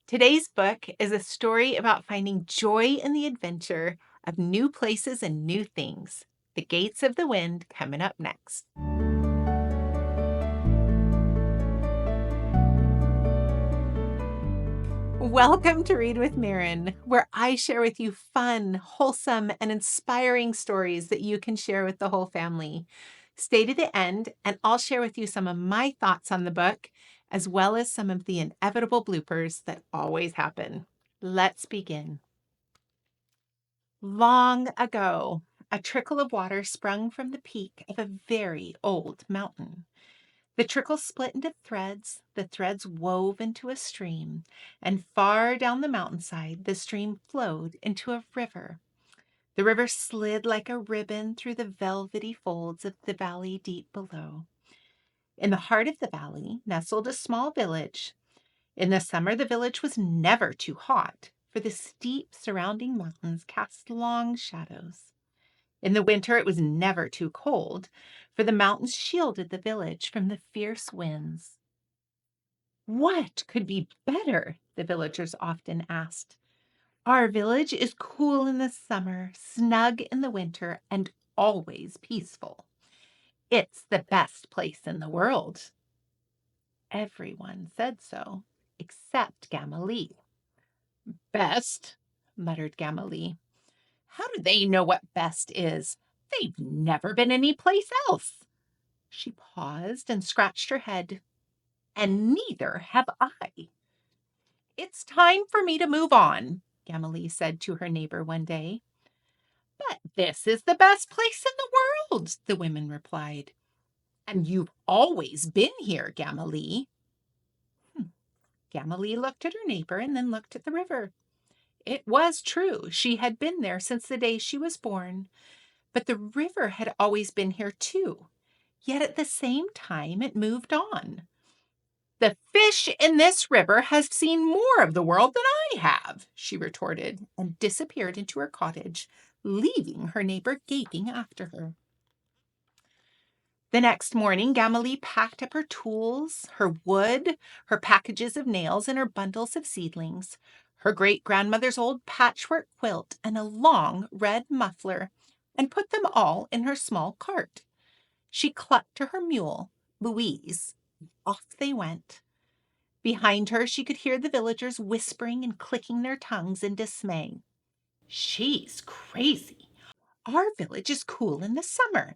Today's book is a story about finding joy in the adventure of new places and new things. The Gates of the Wind coming up next. Welcome to Read with Maren, where I share with you fun, wholesome, and inspiring stories that you can share with the whole family. Stay to the end, and I'll share with you some of my thoughts on the book, as well as some of the inevitable bloopers that always happen. Let's begin. Long ago, a trickle of water sprung from the peak of a very old mountain. The trickle split into threads, the threads wove into a stream, and far down the mountainside, the stream flowed into a river. The river slid like a ribbon through the velvety folds of the valley deep below. In the heart of the valley nestled a small village. In the summer, the village was never too hot, for the steep surrounding mountains cast long shadows. In the winter, it was never too cold, for the mountains shielded the village from the fierce winds. What could be better? The villagers often asked. Our village is cool in the summer, snug in the winter, and always peaceful. It's the best place in the world. Everyone said so, except Gamma-Lee. Best, muttered Gamma-Lee. How do they know what best is? They've never been any place else. She paused and scratched her head. And neither have I. It's time for me to move on, Gamma-Lee said to her neighbor one day. But this is the best place in the world, the women replied. And you've always been here, Gamma-Lee. Gamma-Lee looked at her neighbor and then looked at the river. It was true. She had been there since the day she was born. But the river had always been here too. Yet at the same time, it moved on. The fish in this river has seen more of the world than I have, she retorted, and disappeared into her cottage, leaving her neighbor gaping after her. The next morning, Gamma-Lee packed up her tools, her wood, her packages of nails, and her bundles of seedlings, her great-grandmother's old patchwork quilt, and a long red muffler, and put them all in her small cart. She clucked to her mule, Louise. Off they went. Behind her, she could hear the villagers whispering and clicking their tongues in dismay. She's crazy. Our village is cool in the summer.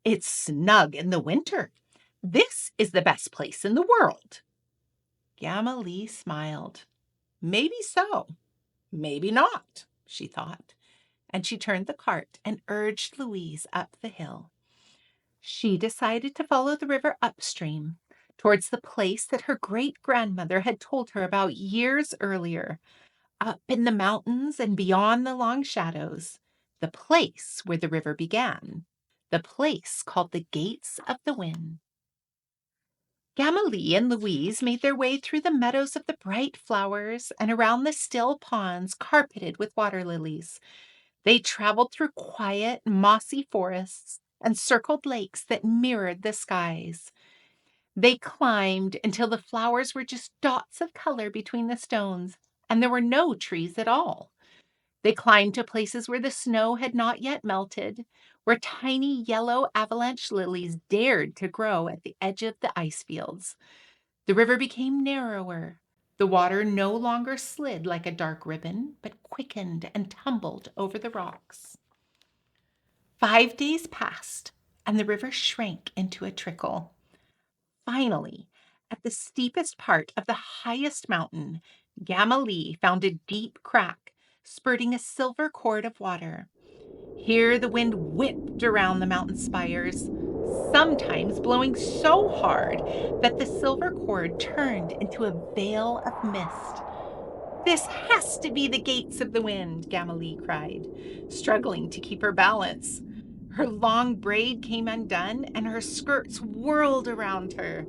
It's snug in the winter. This is the best place in the world. Gamma-Lee smiled. Maybe so. Maybe not, she thought. And she turned the cart and urged Louise up the hill. She decided to follow the river upstream, towards the place that her great-grandmother had told her about years earlier, up in the mountains and beyond the long shadows, the place where the river began, the place called the Gates of the Wind. Gamma-Lee and Louise made their way through the meadows of the bright flowers and around the still ponds carpeted with water lilies. They traveled through quiet, mossy forests and circled lakes that mirrored the skies. They climbed until the flowers were just dots of color between the stones, and there were no trees at all. They climbed to places where the snow had not yet melted, where tiny yellow avalanche lilies dared to grow at the edge of the ice fields. The river became narrower. The water no longer slid like a dark ribbon, but quickened and tumbled over the rocks. 5 days passed, and the river shrank into a trickle. Finally, at the steepest part of the highest mountain, Gamma-Lee found a deep crack, spurting a silver cord of water. Here the wind whipped around the mountain spires, sometimes blowing so hard that the silver cord turned into a veil of mist. This has to be the Gates of the Wind, Gamma-Lee cried, struggling to keep her balance. Her long braid came undone, and her skirts whirled around her.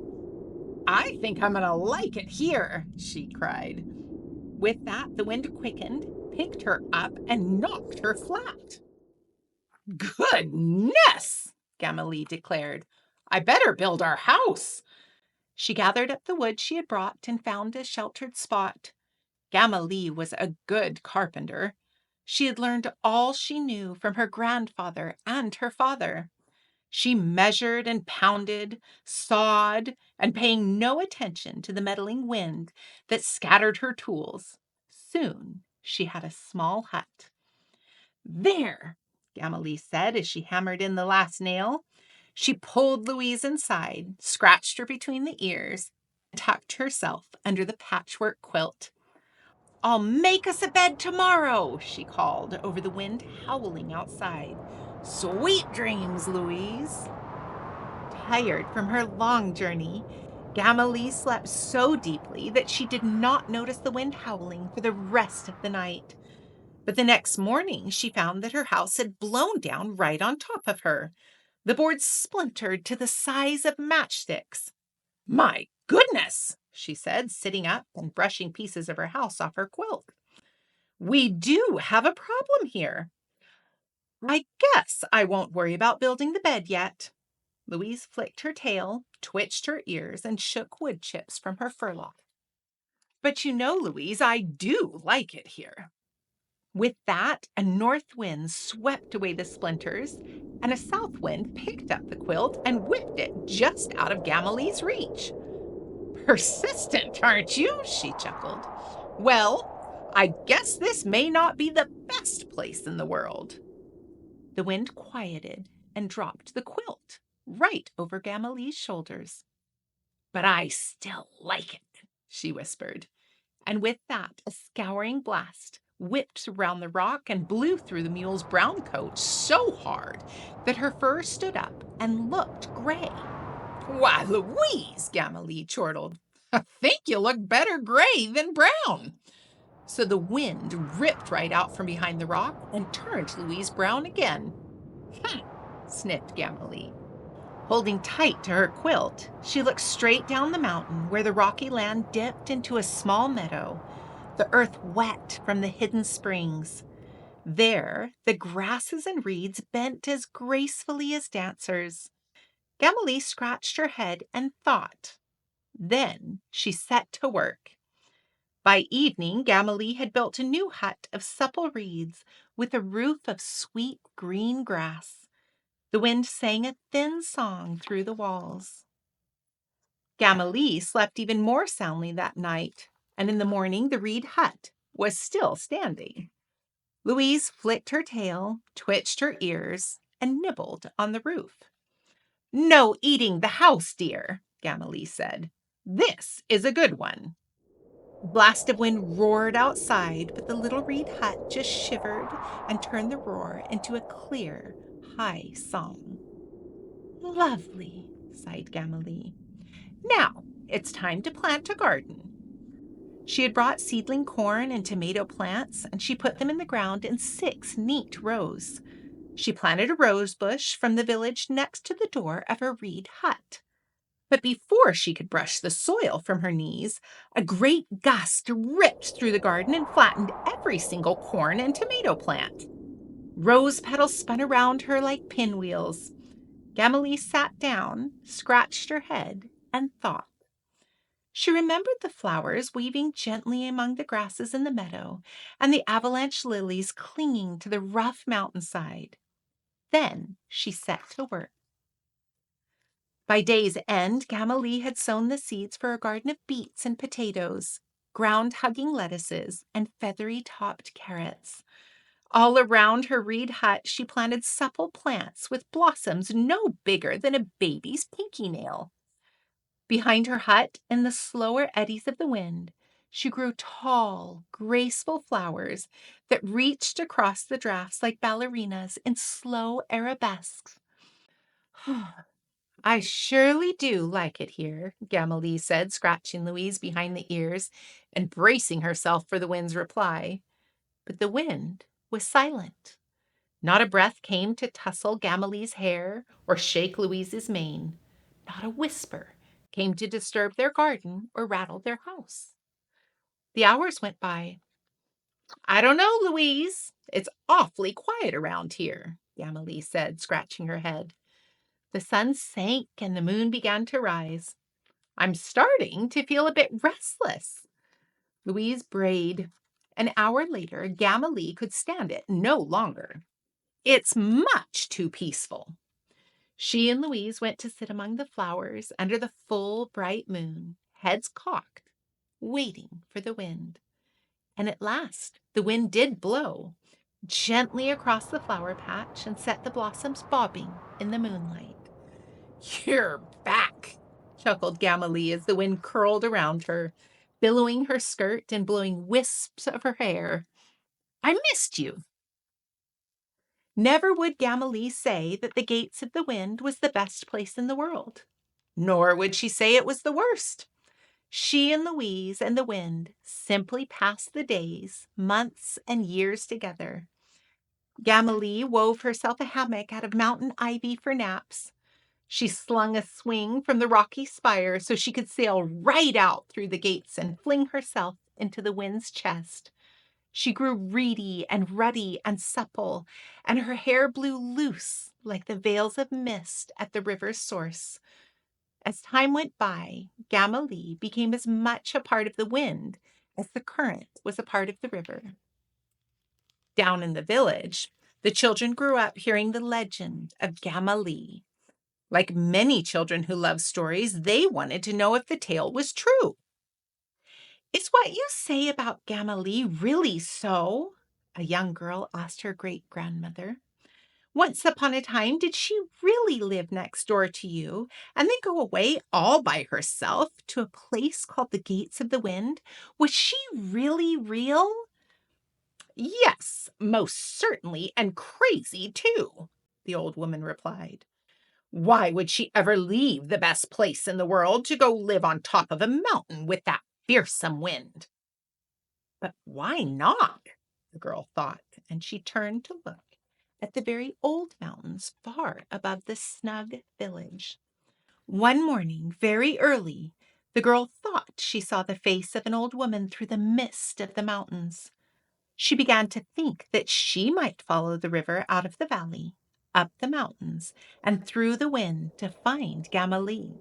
I think I'm going to like it here, she cried. With that, the wind quickened, picked her up, and knocked her flat. Goodness, Gamma-Lee declared. I better build our house. She gathered up the wood she had brought and found a sheltered spot. Gamma Lee was a good carpenter. She had learned all she knew from her grandfather and her father. She measured and pounded, sawed, and paying no attention to the meddling wind that scattered her tools. Soon she had a small hut. There, Gamma Lee said as she hammered in the last nail. She pulled Louise inside, scratched her between the ears, and tucked herself under the patchwork quilt. I'll make us a bed tomorrow, she called over the wind howling outside. Sweet dreams, Louise. Tired from her long journey, Gamma Lee slept so deeply that she did not notice the wind howling for the rest of the night. But the next morning, she found that her house had blown down right on top of her. The boards splintered to the size of matchsticks. My goodness, she said, sitting up and brushing pieces of her house off her quilt. We do have a problem here. I guess I won't worry about building the bed yet. Louise flicked her tail, twitched her ears, and shook wood chips from her furlock. But you know, Louise, I do like it here. With that, a north wind swept away the splinters, and a south wind picked up the quilt and whipped it just out of Gamma Lee's reach. Persistent, aren't you? She chuckled. Well, I guess this may not be the best place in the world. The wind quieted and dropped the quilt right over Gamma Lee's shoulders. But I still like it, she whispered. And with that, a scouring blast whipped around the rock and blew through the mule's brown coat so hard that her fur stood up and looked gray. Why, Louise, Gamma Lee chortled. I think you look better gray than brown. So the wind ripped right out from behind the rock and turned Louise brown again. Sniffed Gamma Lee. Holding tight to her quilt, she looked straight down the mountain where the rocky land dipped into a small meadow, the earth wet from the hidden springs. There, the grasses and reeds bent as gracefully as dancers. Gamma Lee scratched her head and thought. Then she set to work. By evening, Gamma Lee had built a new hut of supple reeds with a roof of sweet green grass. The wind sang a thin song through the walls. Gamma Lee slept even more soundly that night, and in the morning the reed hut was still standing. Louise flicked her tail, twitched her ears, and nibbled on the roof. No eating the house, dear, Gamma Lee said. This is a good one. A blast of wind roared outside, but the little reed hut just shivered and turned the roar into a clear, high song. Lovely, sighed Gamma Lee. Now it's time to plant a garden. She had brought seedling corn and tomato plants, and she put them in the ground in 6 neat rows. She planted a rose bush from the village next to the door of her reed hut. But before she could brush the soil from her knees, a great gust ripped through the garden and flattened every single corn and tomato plant. Rose petals spun around her like pinwheels. Gamma Lee sat down, scratched her head, and thought. She remembered the flowers weaving gently among the grasses in the meadow and the avalanche lilies clinging to the rough mountainside. Then she set to work. By day's end, Gamma Lee had sown the seeds for a garden of beets and potatoes, ground-hugging lettuces, and feathery-topped carrots. All around her reed hut, she planted supple plants with blossoms no bigger than a baby's pinky nail. Behind her hut, in the slower eddies of the wind, she grew tall, graceful flowers that reached across the drafts like ballerinas in slow arabesques. I surely do like it here, Gamma Lee said, scratching Louise behind the ears and bracing herself for the wind's reply. But the wind was silent. Not a breath came to tussle Gamma Lee's hair or shake Louise's mane. Not a whisper came to disturb their garden or rattle their house. The hours went by. I don't know, Louise. It's awfully quiet around here, Gamma Lee said, scratching her head. The sun sank and the moon began to rise. I'm starting to feel a bit restless. Louise brayed. An hour later, Gamma Lee could stand it no longer. It's much too peaceful. She and Louise went to sit among the flowers under the full, bright moon, heads cocked, waiting for the wind. And at last, the wind did blow gently across the flower patch and set the blossoms bobbing in the moonlight. "You're back," chuckled Gamma Lee as the wind curled around her, billowing her skirt and blowing wisps of her hair. "I missed you." Never would Gamma Lee say that the Gates of the Wind was the best place in the world. Nor would she say it was the worst. She and Louise and the wind simply passed the days, months, and years together. Gamma Lee wove herself a hammock out of mountain ivy for naps. She slung a swing from the rocky spire so she could sail right out through the gates and fling herself into the wind's chest. She grew reedy and ruddy and supple, and her hair blew loose like the veils of mist at the river's source. As time went by, Gamma Lee became as much a part of the wind as the current was a part of the river. Down in the village, the children grew up hearing the legend of Gamma Lee. Like many children who love stories, they wanted to know if the tale was true. "Is what you say about Gamma Lee really so?" a young girl asked her great-grandmother. "Once upon a time, did she really live next door to you and then go away all by herself to a place called the Gates of the Wind? Was she really real?" "Yes, most certainly, and crazy too," the old woman replied. "Why would she ever leave the best place in the world to go live on top of a mountain with that fearsome wind?" But why not? The girl thought, and she turned to look at the very old mountains far above the snug village. One morning, very early, the girl thought she saw the face of an old woman through the mist of the mountains. She began to think that she might follow the river out of the valley, up the mountains, and through the wind to find Gamma Lee.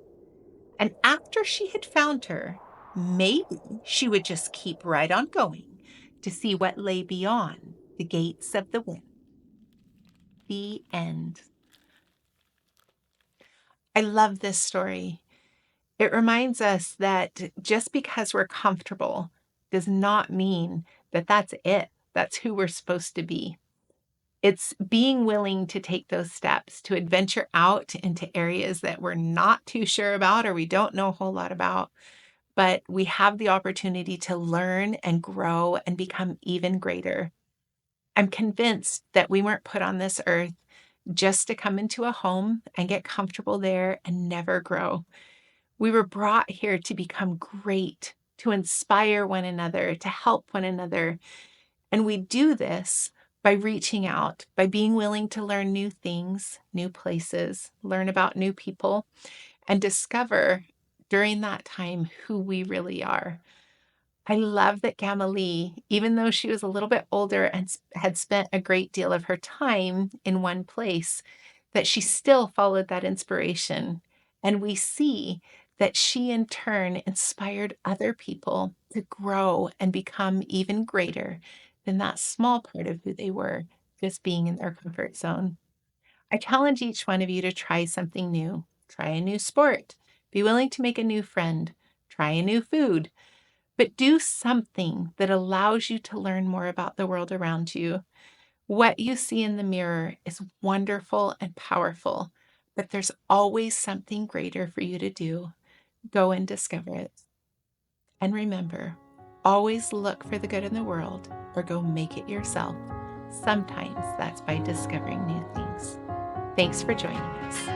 And after she had found her, maybe she would just keep right on going to see what lay beyond the gates of the wind. The end. I love this story. It reminds us that just because we're comfortable does not mean that that's it. That's who we're supposed to be. It's being willing to take those steps, to adventure out into areas that we're not too sure about or we don't know a whole lot about. But we have the opportunity to learn and grow and become even greater. I'm convinced that we weren't put on this earth just to come into a home and get comfortable there and never grow. We were brought here to become great, to inspire one another, to help one another. And we do this by reaching out, by being willing to learn new things, new places, learn about new people, and discover during that time who we really are. I love that Gamma Lee, even though she was a little bit older and had spent a great deal of her time in one place, that she still followed that inspiration. And we see that she in turn inspired other people to grow and become even greater than that small part of who they were, just being in their comfort zone. I challenge each one of you to try something new. Try a new sport. Be willing to make a new friend. Try a new food. But do something that allows you to learn more about the world around you. What you see in the mirror is wonderful and powerful, but there's always something greater for you to do. Go and discover it. And remember, always look for the good in the world or go make it yourself. Sometimes that's by discovering new things. Thanks for joining us.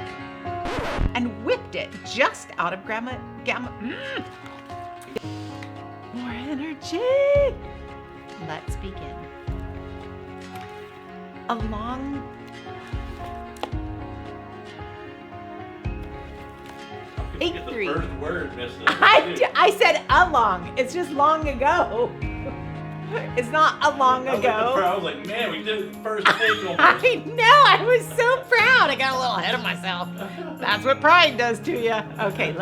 And whipped it just out of Gamma. More energy. Let's begin. Along. You get the 8-3. first word missed. I said along. It's just long ago. It's not a long ago. I was like, man, we did the first page almost. I know. I was so proud. I got a little ahead of myself. That's what pride does to you. Okay,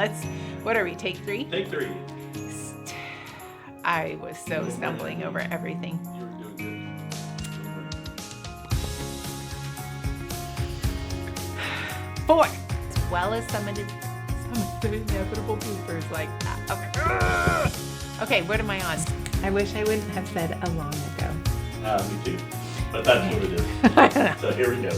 what are we? Take 3? Take 3. I was so stumbling over everything. You were doing good. 4. As well as some of the inevitable bloopers like that. Okay, what am I on? I wish I wouldn't have said a long ago. Me too. But that's what it is. So here we go.